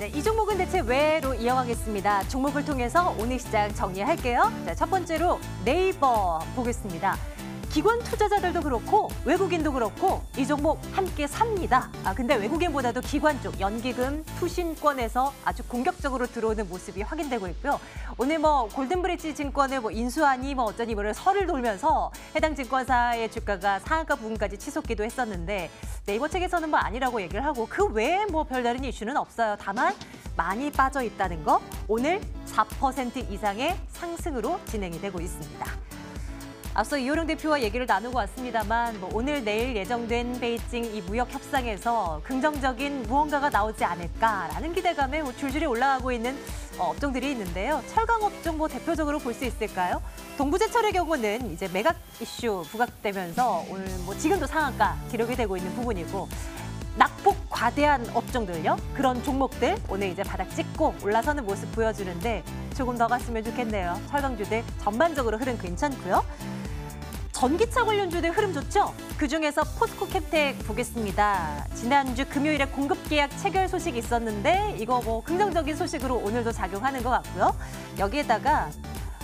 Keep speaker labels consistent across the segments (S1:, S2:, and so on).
S1: 네, 이 종목은 대체 왜로 이어가겠습니다. 종목을 통해서 오늘 시장 정리할게요. 자, 첫 번째로 네이버 보겠습니다. 기관 투자자들도 그렇고 외국인도 그렇고 이 종목 함께 삽니다. 근데 외국인보다도 기관 쪽 연기금 투신권에서 아주 공격적으로 들어오는 모습이 확인되고 있고요. 오늘 골든브릿지 증권을 인수하니 어쩌니 설을 돌면서 해당 증권사의 주가가 상한가 부근까지 치솟기도 했었는데 네이버 측에서는 아니라고 얘기를 하고 그 외에 별다른 이슈는 없어요. 다만 많이 빠져 있다는 거 오늘 4% 이상의 상승으로 진행이 되고 있습니다. 앞서 이호령 대표와 얘기를 나누고 왔습니다만 오늘 내일 예정된 베이징 이 무역 협상에서 긍정적인 무언가가 나오지 않을까라는 기대감에 줄줄이 올라가고 있는 업종들이 있는데요. 철강 업종 대표적으로 볼 수 있을까요? 동부제철의 경우는 이제 매각 이슈 부각되면서 오늘 지금도 상한가 기록이 되고 있는 부분이고 낙폭 과대한 업종들요. 그런 종목들 오늘 이제 바닥 찍고 올라서는 모습 보여주는데 조금 더 갔으면 좋겠네요. 철강주들 전반적으로 흐름 괜찮고요. 전기차 관련주들 흐름 좋죠? 그중에서 포스코 캡텍 보겠습니다. 지난주 금요일에 공급 계약 체결 소식이 있었는데 이거 긍정적인 소식으로 오늘도 작용하는 것 같고요. 여기에다가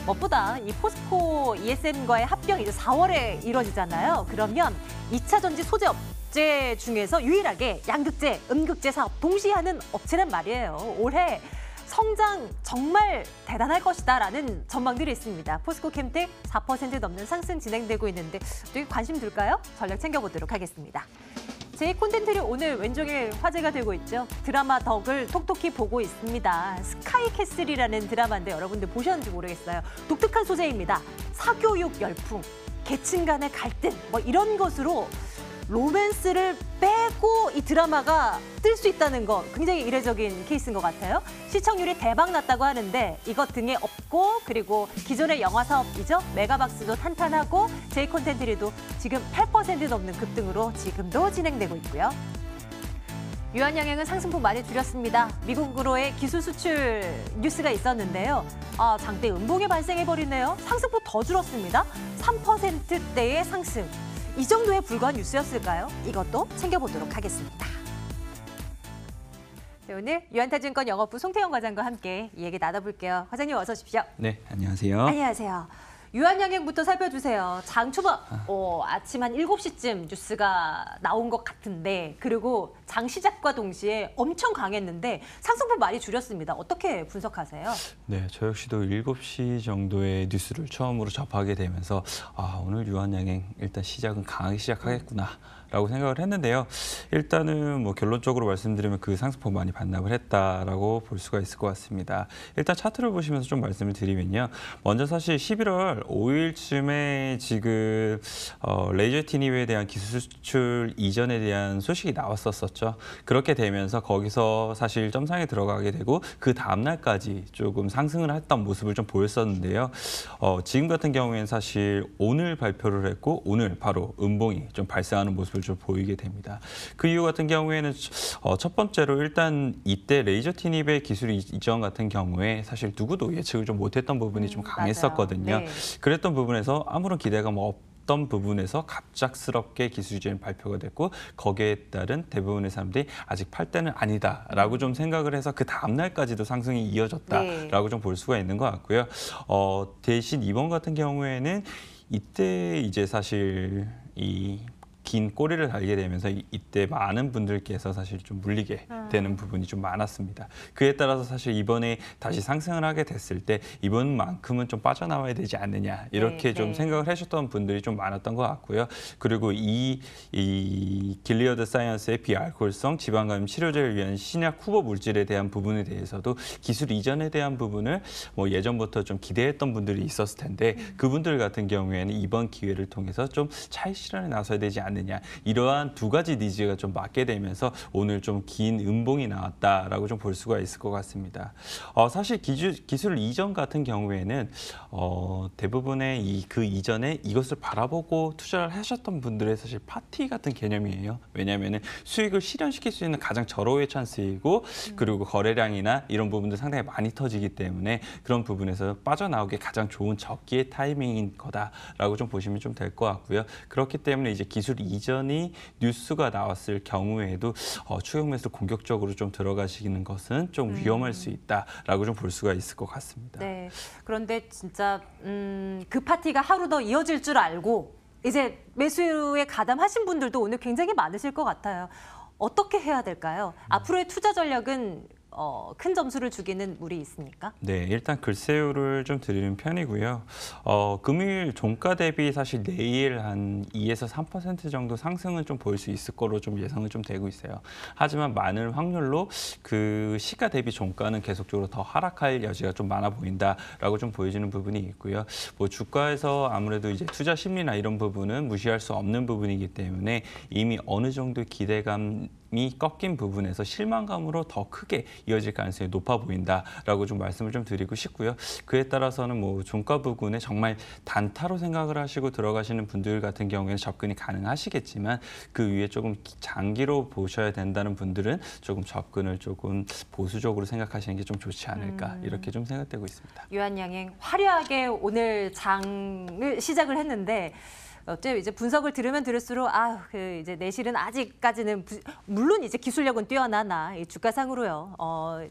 S1: 무엇보다 이 포스코 ESM과의 합병이 이제 4월에 이루어지잖아요. 그러면 2차 전지 소재 업체 중에서 유일하게 양극재, 음극재 사업 동시에 하는 업체란 말이에요. 올해 성장 정말 대단할 것이다라는 전망들이 있습니다. 포스코 캡텍 4% 넘는 상승 진행되고 있는데 또 관심 둘까요? 전략 챙겨보도록 하겠습니다. 제 콘텐츠를 오늘 왼쪽에 화제가 되고 있죠. 드라마 덕을 톡톡히 보고 있습니다. 스카이캐슬이라는 드라마인데 여러분들 보셨는지 모르겠어요. 독특한 소재입니다. 사교육 열풍, 계층 간의 갈등 이런 것으로 로맨스를 빼고 이 드라마가 뜰 수 있다는 거 굉장히 이례적인 케이스인 것 같아요. 시청률이 대박 났다고 하는데 이것 등에 없고 그리고 기존의 영화 사업이죠. 메가박스도 탄탄하고 제이 콘텐츠리도 지금 8% 넘는 급등으로 지금도 진행되고 있고요. 유한양행은 상승폭 많이 줄였습니다. 미국으로의 기술 수출 뉴스가 있었는데요. 장대 음봉이 발생해버리네요. 상승폭 더 줄었습니다. 3%대의 상승. 이 정도에 불과한 뉴스였을까요? 이것도 챙겨보도록 하겠습니다. 네, 오늘 유한타증권 영업부 송태영 과장과 함께 이 얘기 나눠볼게요. 과장님 어서 오십시오.
S2: 네, 안녕하세요.
S1: 안녕하세요. 유한양행부터 살펴주세요. 장 초반 아침 한 7시쯤 뉴스가 나온 것 같은데 그리고 장 시작과 동시에 엄청 강했는데 상승폭 많이 줄였습니다. 어떻게 분석하세요?
S2: 네, 저 역시도 7시 정도의 뉴스를 처음으로 접하게 되면서 오늘 유한양행 일단 시작은 강하게 시작하겠구나. 라고 생각을 했는데요. 일단은 결론적으로 말씀드리면 그 상승폭 많이 반납을 했다라고 볼 수가 있을 것 같습니다. 일단 차트를 보시면서 좀 말씀을 드리면요. 먼저 사실 11월 5일쯤에 지금 레이저티닙에 대한 기술 수출 이전에 대한 소식이 나왔었죠. 그렇게 되면서 거기서 사실 점상에 들어가게 되고 그 다음 날까지 조금 상승을 했던 모습을 좀 보였었는데요. 지금 같은 경우에는 사실 오늘 발표를 했고 오늘 바로 음봉이 좀 발생하는 모습을 좀 보이게 됩니다. 그 이유 같은 경우에는 첫 번째로 일단 이때 레이저티닙의 기술 이전 같은 경우에 사실 누구도 예측을 좀 못했던 부분이 좀 강했었거든요. 네. 그랬던 부분에서 아무런 기대감 없던 부분에서 갑작스럽게 기술 이전이 발표가 됐고 거기에 따른 대부분의 사람들이 아직 팔 때는 아니다라고 좀 생각을 해서 그 다음 날까지도 상승이 이어졌다라고 좀 볼 수가 있는 것 같고요. 대신 이번 같은 경우에는 이때 이제 사실 긴 꼬리를 달게 되면서 이때 많은 분들께서 사실 좀 물리게 되는 부분이 좀 많았습니다. 그에 따라서 사실 이번에 다시 상승을 하게 됐을 때 이번만큼은 좀 빠져나와야 되지 않느냐 이렇게 좀 생각을 하셨던 분들이 좀 많았던 것 같고요. 그리고 이 길리어드 사이언스의 비알코올성 지방감염 치료제를 위한 신약 후보 물질에 대한 부분에 대해서도 기술 이전에 대한 부분을 예전부터 좀 기대했던 분들이 있었을 텐데 그분들 같은 경우에는 이번 기회를 통해서 좀 차익 실현에 나서야 되지 않느냐 이러한 두 가지 니즈가 좀 맞게 되면서 오늘 좀 긴 음봉이 나왔다라고 좀 볼 수가 있을 것 같습니다. 사실 기술 이전 같은 경우에는 대부분의 그 이전에 이것을 바라보고 투자를 하셨던 분들의 사실 파티 같은 개념이에요. 왜냐하면 수익을 실현시킬 수 있는 가장 절호의 찬스이고 그리고 거래량이나 이런 부분들 상당히 많이 터지기 때문에 그런 부분에서 빠져나오기 가장 좋은 적기의 타이밍인 거다라고 좀 보시면 좀 될 것 같고요. 그렇기 때문에 이제 기술 이전이 뉴스가 나왔을 경우에도 추격 매수를 공격적으로 좀 들어가시는 것은 좀 위험할 수 있다라고 좀 볼 수가 있을 것 같습니다.
S1: 네. 그런데 진짜 그 파티가 하루 더 이어질 줄 알고 이제 매수에 가담하신 분들도 오늘 굉장히 많으실 것 같아요. 어떻게 해야 될까요? 앞으로의 투자 전략은 큰 점수를 주기는 무리 있습니까?
S2: 네, 일단 글쎄요를 좀 드리는 편이고요. 금요일 종가 대비 사실 내일 한 2에서 3% 정도 상승은 좀 보일 수 있을 거로 좀 예상은 좀 되고 있어요. 하지만 많은 확률로 그 시가 대비 종가는 계속적으로 더 하락할 여지가 좀 많아 보인다라고 좀 보여지는 부분이 있고요. 뭐 주가에서 아무래도 이제 투자 심리나 이런 부분은 무시할 수 없는 부분이기 때문에 이미 어느 정도 기대감이 꺾인 부분에서 실망감으로 더 크게 이어질 가능성이 높아 보인다라고 좀 말씀을 좀 드리고 싶고요. 그에 따라서는 뭐 종가 부근에 정말 단타로 생각을 하시고 들어가시는 분들 같은 경우에는 접근이 가능하시겠지만 그 위에 조금 장기로 보셔야 된다는 분들은 조금 접근을 조금 보수적으로 생각하시는 게 좀 좋지 않을까 이렇게 좀 생각되고 있습니다.
S1: 유한양행 화려하게 오늘 장을 시작을 했는데 어째 이제 분석을 들으면 들을수록 그 이제 내실은 아직까지는 물론 이제 기술력은 뛰어나나 이 주가상으로요.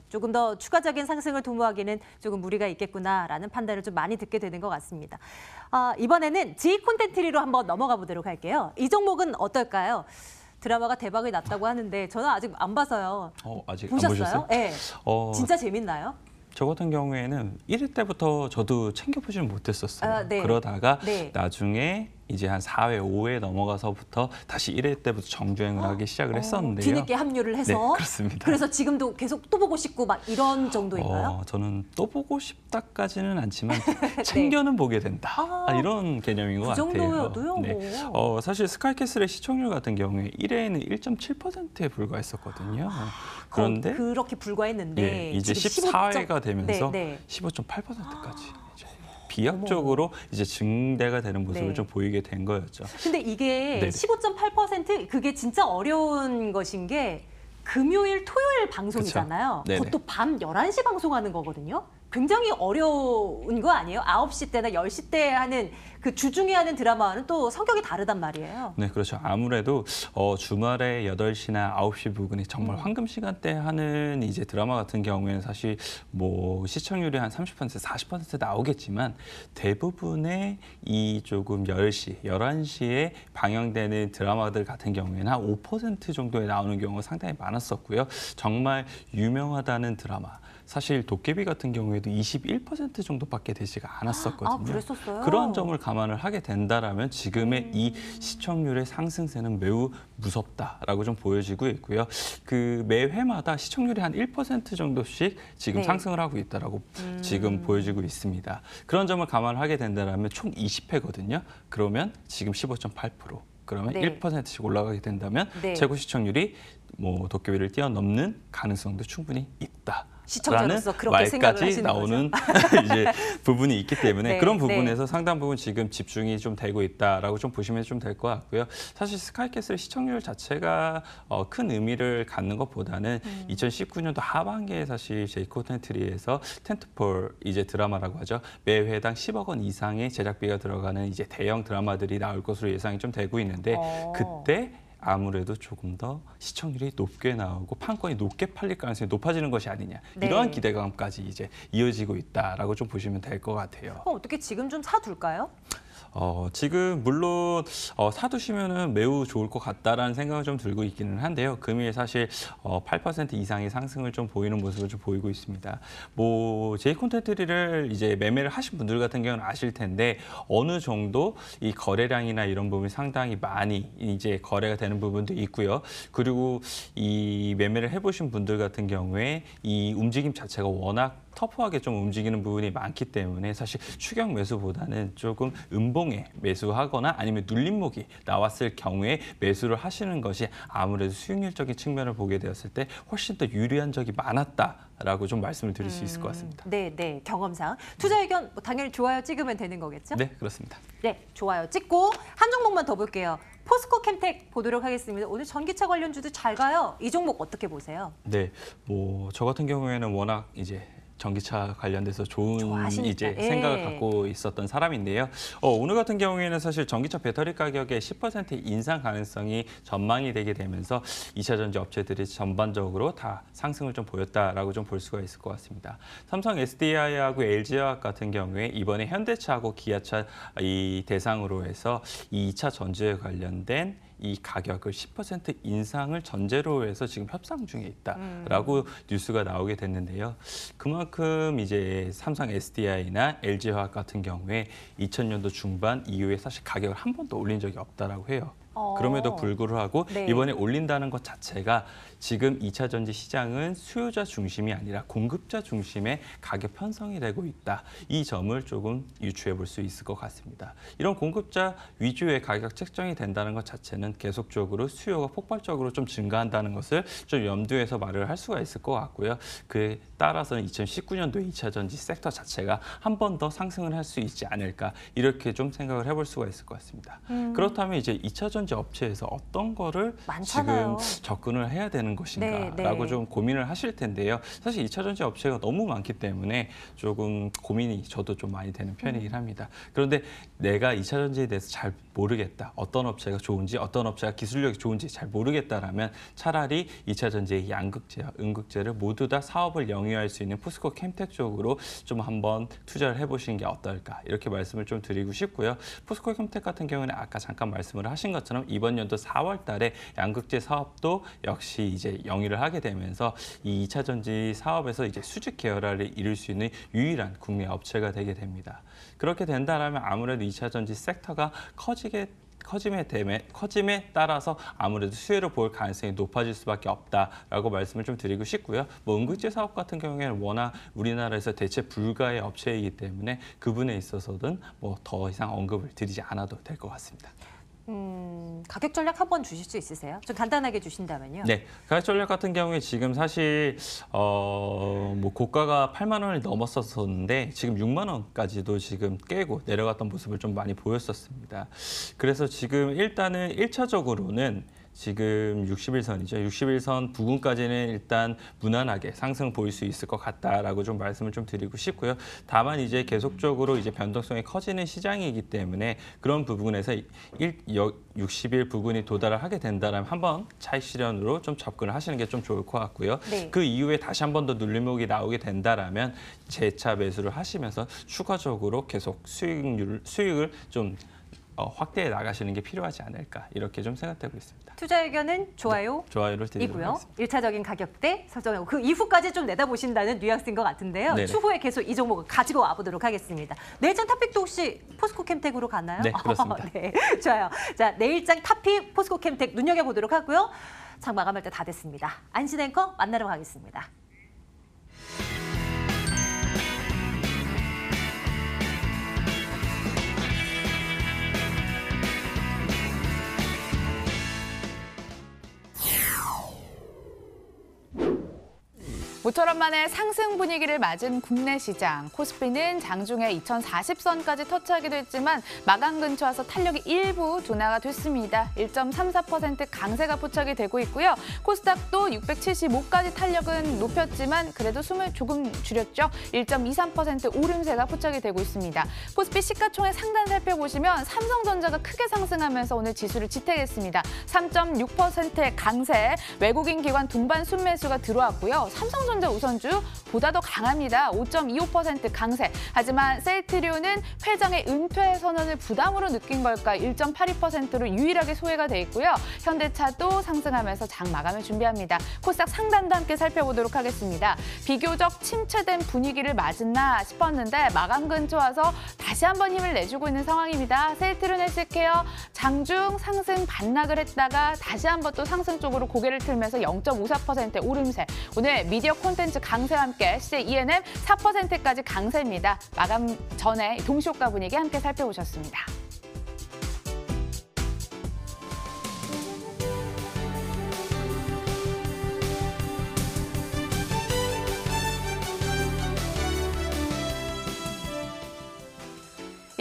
S1: 조금 더 추가적인 상승을 도모하기는 조금 무리가 있겠구나라는 판단을 좀 많이 듣게 되는 것 같습니다. 이번에는 J 콘텐츠리로 한번 넘어가 보도록 할게요. 이 종목은 어떨까요? 드라마가 대박이 났다고 하는데 저는 아직 안 봐서요.
S2: 아직
S1: 보셨어요?
S2: 안 보셨어요?
S1: 네. 진짜 재밌나요?
S2: 저 같은 경우에는 1회 때부터 저도 챙겨보지는 못했었어요.
S1: 네.
S2: 그러다가
S1: 네.
S2: 나중에 이제 한 4회, 5회 넘어가서부터 다시 1회 때부터 정주행을 하기 시작을 했었는데요.
S1: 뒤늦게 합류를 해서.
S2: 네, 그렇습니다.
S1: 그래서 지금도 계속 또 보고 싶고 막 이런 정도인가요?
S2: 저는 또 보고 싶다까지는 않지만 챙겨는 보게 된다. 이런 개념인 것 같아요.
S1: 그 정도여도요?
S2: 네. 사실 스카이캐슬의 시청률 같은 경우에 1회에는 1.7%에 불과했었거든요. 그런데
S1: 그렇게 불과했는데
S2: 이제
S1: 지금
S2: 14회가 되면서
S1: 네.
S2: 15.8%까지 비약적으로 이제 증대가 되는 모습을
S1: 네.
S2: 좀 보이게 된 거였죠.
S1: 근데 이게
S2: 네네.
S1: 15.8% 그게 진짜 어려운 것인 게 금요일, 토요일 방송이잖아요.
S2: 그쵸. 네네.
S1: 그것도 밤 11시 방송하는 거거든요. 굉장히 어려운 거 아니에요? 9시 때나 10시 때 하는 그 주중에 하는 드라마와는 또 성격이 다르단 말이에요.
S2: 네, 그렇죠. 아무래도 주말에 8시나 9시 부근에 정말 황금 시간대 하는 이제 드라마 같은 경우에는 사실 뭐 시청률이 한 30%, 40% 나오겠지만 대부분의 이 조금 10시, 11시에 방영되는 드라마들 같은 경우에는 한 5% 정도에 나오는 경우가 상당히 많았었고요. 정말 유명하다는 드라마. 사실 도깨비 같은 경우에도 21% 정도밖에 되지가 않았었거든요.
S1: 그랬었어요?
S2: 그런 점을 감안을 하게 된다라면 지금의 이 시청률의 상승세는 매우 무섭다라고 좀 보여지고 있고요. 그 매 회마다 시청률이 한 1% 정도씩 지금
S1: 네.
S2: 상승을 하고 있다라고 지금 보여지고 있습니다. 그런 점을 감안을 하게 된다라면 총 20회거든요. 그러면 지금 15.8%. 그러면
S1: 네.
S2: 1%씩 올라가게 된다면
S1: 네.
S2: 최고 시청률이 뭐 도깨비를 뛰어넘는 가능성도 충분히 있다.
S1: 시청자로서 그렇게 생각을
S2: 말까지
S1: 하시는
S2: 나오는 이제 부분이 있기 때문에
S1: 네,
S2: 그런 부분에서 상당 부분 지금 집중이 좀 되고 있다라고 좀 보시면 좀 될 것 같고요. 사실 스카이캐슬 시청률 자체가 큰 의미를 갖는 것보다는 2019년도 하반기에 사실 제이코텐트리에서 텐트폴 이제 드라마라고 하죠. 매 회당 10억 원 이상의 제작비가 들어가는 이제 대형 드라마들이 나올 것으로 예상이 좀 되고 있는데 그때 아무래도 조금 더 시청률이 높게 나오고 판권이 높게 팔릴 가능성이 높아지는 것이 아니냐.
S1: 네.
S2: 이러한 기대감까지 이제 이어지고 있다라고 좀 보시면 될 것 같아요.
S1: 어떻게 지금 좀 사둘까요?
S2: 지금 물론 사두시면은 매우 좋을 것 같다라는 생각은 좀 들고 있기는 한데요. 금일 사실 8% 이상의 상승을 좀 보이는 모습을 좀 보이고 있습니다. 뭐 제이콘텐트리를 이제 매매를 하신 분들 같은 경우는 아실 텐데 어느 정도 이 거래량이나 이런 부분이 상당히 많이 이제 거래가 되는 부분도 있고요. 그리고 이 매매를 해보신 분들 같은 경우에 이 움직임 자체가 워낙 터프하게 좀 움직이는 부분이 많기 때문에 사실 추격 매수보다는 조금 음봉에 매수하거나 아니면 눌림목이 나왔을 경우에 매수를 하시는 것이 아무래도 수익률적인 측면을 보게 되었을 때 훨씬 더 유리한 적이 많았다라고 좀 말씀을 드릴 수 있을 것 같습니다.
S1: 네, 경험상. 투자 의견 당연히 좋아요 찍으면 되는 거겠죠?
S2: 네, 그렇습니다.
S1: 네, 좋아요 찍고 한 종목만 더 볼게요. 포스코 캠텍 보도록 하겠습니다. 오늘 전기차 관련주도 잘 가요. 이 종목 어떻게 보세요?
S2: 네, 뭐 저 같은 경우에는 워낙 이제 전기차 관련돼서 좋은
S1: 좋아하시니까.
S2: 이제
S1: 예.
S2: 생각을 갖고 있었던 사람인데요. 오늘 같은 경우에는 사실 전기차 배터리 가격의 10% 인상 가능성이 전망이 되게 되면서 2차 전지 업체들이 전반적으로 다 상승을 좀 보였다라고 좀 볼 수가 있을 것 같습니다. 삼성 SDI하고 LG화학 같은 경우에 이번에 현대차하고 기아차 이 대상으로 해서 이 2차 전지에 관련된 이 가격을 10% 인상을 전제로 해서 지금 협상 중에 있다라고 뉴스가 나오게 됐는데요. 그만큼 이제 삼성 SDI나 LG화학 같은 경우에 2000년도 중반 이후에 사실 가격을 한 번도 올린 적이 없다라고 해요. 그럼에도 불구하고
S1: 네.
S2: 이번에 올린다는 것 자체가 지금 2차 전지 시장은 수요자 중심이 아니라 공급자 중심의 가격 편성이 되고 있다. 이 점을 조금 유추해 볼 수 있을 것 같습니다. 이런 공급자 위주의 가격 책정이 된다는 것 자체는 계속적으로 수요가 폭발적으로 좀 증가한다는 것을 좀 염두에서 말을 할 수가 있을 것 같고요. 그에 따라서는 2019년도에 2차 전지 섹터 자체가 한 번 더 상승을 할 수 있지 않을까 이렇게 좀 생각을 해볼 수가 있을 것 같습니다. 그렇다면 이제 2차 전지 업체에서 어떤 거를
S1: 많잖아요.
S2: 지금 접근을 해야 되는 것인가라고
S1: 네, 네.
S2: 좀 고민을 하실 텐데요. 사실 2차 전지 업체가 너무 많기 때문에 조금 고민이 저도 좀 많이 되는 편이긴 합니다. 그런데 내가 2차 전지에 대해서 잘 모르겠다. 어떤 업체가 좋은지, 어떤 업체가 기술력이 좋은지 잘 모르겠다라면 차라리 2차 전지의 양극재와 음극재를 모두 다 사업을 영위할 수 있는 포스코 캠텍 쪽으로 좀 한번 투자를 해보시는 게 어떨까 이렇게 말씀을 좀 드리고 싶고요. 포스코 캠텍 같은 경우는 아까 잠깐 말씀을 하신 것처럼 이번 연도 4월 달에 양극재 사업도 역시 이제 영위를 하게 되면서 이 2차 전지 사업에서 이제 수직 계열화를 이룰 수 있는 유일한 국내 업체가 되게 됩니다. 그렇게 된다면 아무래도 2차 전지 섹터가 커짐에 따라서 아무래도 수혜를 볼 가능성이 높아질 수밖에 없다라고 말씀을 좀 드리고 싶고요. 뭐 음극재 사업 같은 경우에는 워낙 우리나라에서 대체 불가의 업체이기 때문에 그분에 있어서는 뭐 더 이상 언급을 드리지 않아도 될 것 같습니다.
S1: 가격 전략 한번 주실 수 있으세요? 좀 간단하게 주신다면요.
S2: 네, 가격 전략 같은 경우에 지금 사실 뭐 고가가 8만 원을 넘었었는데 지금 6만 원까지도 지금 깨고 내려갔던 모습을 좀 많이 보였었습니다. 그래서 지금 일단은 1차적으로는 지금 60일선이죠. 60일선 부근까지는 일단 무난하게 상승 보일 수 있을 것 같다라고 좀 말씀을 좀 드리고 싶고요. 다만 이제 계속적으로 이제 변동성이 커지는 시장이기 때문에 그런 부분에서 60일 부근이 도달을 하게 된다면 한번 차익 실현으로 좀 접근을 하시는 게 좀 좋을 것 같고요.
S1: 네.
S2: 그 이후에 다시 한 번 더 눌림목이 나오게 된다라면 재차 매수를 하시면서 추가적으로 계속 수익을 좀 확대해 나가시는 게 필요하지 않을까 이렇게 좀 생각되고 있습니다.
S1: 투자 의견은 좋아요.
S2: 좋아요를 드리도록
S1: 이고요.
S2: 하겠습니다.
S1: 1차적인 가격대 설정하고 그 이후까지 좀 내다보신다는 뉘앙스인 것 같은데요.
S2: 네네.
S1: 추후에 계속 이 종목을 가지고 와보도록 하겠습니다. 내일장 탑픽도 혹시 포스코 캠텍으로 가나요?
S2: 네, 그렇습니다.
S1: 네, 좋아요. 자, 내일장 탑픽 포스코 캠텍 눈여겨보도록 하고요. 장 마감할 때 다 됐습니다. 안신 앵커 만나러 가겠습니다.
S3: 모처럼 만에 상승 분위기를 맞은 국내 시장. 코스피는 장중에 2040선까지 터치하기도 했지만 마감 근처 와서 탄력이 일부 둔화가 됐습니다. 1.34% 강세가 포착이 되고 있고요. 코스닥도 675까지 탄력은 높였지만 그래도 숨을 조금 줄였죠. 1.23% 오름세가 포착이 되고 있습니다. 코스피 시가총액 상단 살펴보시면 삼성전자가 크게 상승하면서 오늘 지수를 지탱했습니다. 3.6%의 강세, 외국인 기관 동반 순매수가 들어왔고요. 삼성전자 우선주 보다 더 강합니다. 5.25% 강세. 하지만 셀트리온은 회장의 은퇴 선언을 부담으로 느낀 걸까 1.82%로 유일하게 소외가 돼 있고요. 현대차도 상승하면서 장 마감을 준비합니다. 코스닥 상단도 함께 살펴보도록 하겠습니다. 비교적 침체된 분위기를 맞았나 싶었는데 마감 근처 와서 다시 한번 힘을 내주고 있는 상황입니다. 셀트리온 헬스케어 장중 상승 반락을 했다가 다시 한번 또 상승 쪽으로 고개를 틀면서 0.54%의 오름세. 오늘 미디어 콘텐츠 강세와 함께 CJ E&M 4%까지 강세입니다. 마감 전에 동시효과 분위기 함께 살펴보셨습니다.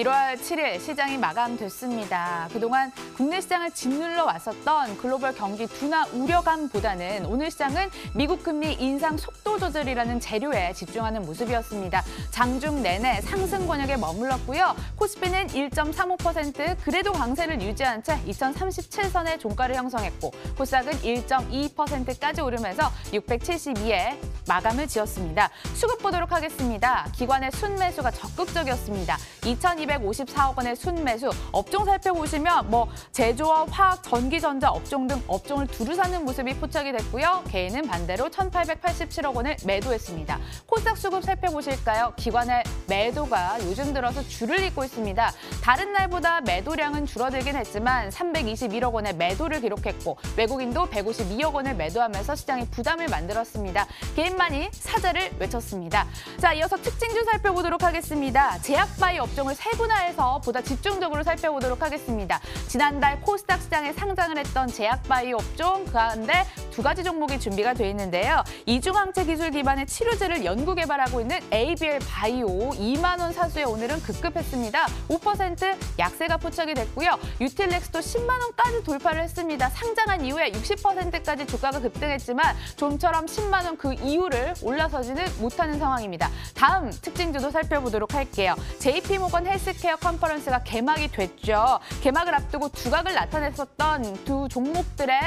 S3: 1월 7일 시장이 마감됐습니다. 그동안 국내 시장을 짓눌러 왔었던 글로벌 경기 둔화 우려감보다는 오늘 시장은 미국 금리 인상 속도 조절이라는 재료에 집중하는 모습이었습니다. 장중 내내 상승 권역에 머물렀고요. 코스피는 1.35% 그래도 강세를 유지한 채 2037선의 종가를 형성했고 코스닥은 1.2%까지 오르면서 672에 마감을 지었습니다. 수급 보도록 하겠습니다. 기관의 순매수가 적극적이었습니다. 2,254억 원의 순매수, 업종 살펴보시면 제조업, 화학, 전기전자 업종 등 업종을 두루 사는 모습이 포착이 됐고요. 개인은 반대로 1,887억 원을 매도했습니다. 코스닥 수급 살펴보실까요? 기관의 매도가 요즘 들어서 줄을 잇고 있습니다. 다른 날보다 매도량은 줄어들긴 했지만 321억 원의 매도를 기록했고 외국인도 152억 원을 매도하면서 시장에 부담을 만들었습니다. 개인만이 사자를 외쳤습니다. 자, 이어서 특징주 살펴보도록 하겠습니다. 제약바이 업종을 세분화해서 보다 집중적으로 살펴보도록 하겠습니다. 지난달 코스닥 시장에 상장을 했던 제약바이 업종 그 가운데 두 가지 종목이 준비가 돼 있는데요. 이중항체 기술 기반의 치료제를 연구 개발하고 있는 ABL 바이오 2만 원 사수에 오늘은 급급했습니다. 5% 약세가 포착이 됐고요. 유틸렉스도 10만 원까지 돌파를 했습니다. 상장한 이후에 60%까지 주가가 급등했지만 좀처럼 10만 원 그 이후를 올라서지는 못하는 상황입니다. 다음 특징주도 살펴보도록 할게요. JP모건 헬스케어 컨퍼런스가 개막이 됐죠. 개막을 앞두고 두각을 나타냈었던 두 종목들의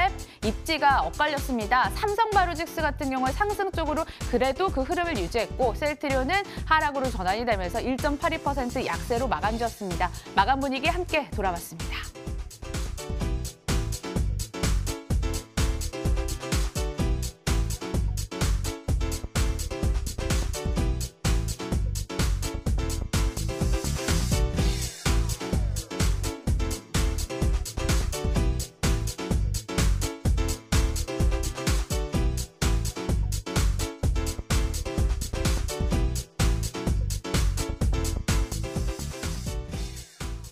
S3: 입지가 엇갈렸습니다. 삼성바이오로직스 같은 경우에 상승 쪽으로 그래도 그 흐름을 유지했고 셀트리온은 하락으로 전환이 되면서 1.82% 약세로 마감지었습니다. 마감 분위기 함께 돌아봤습니다.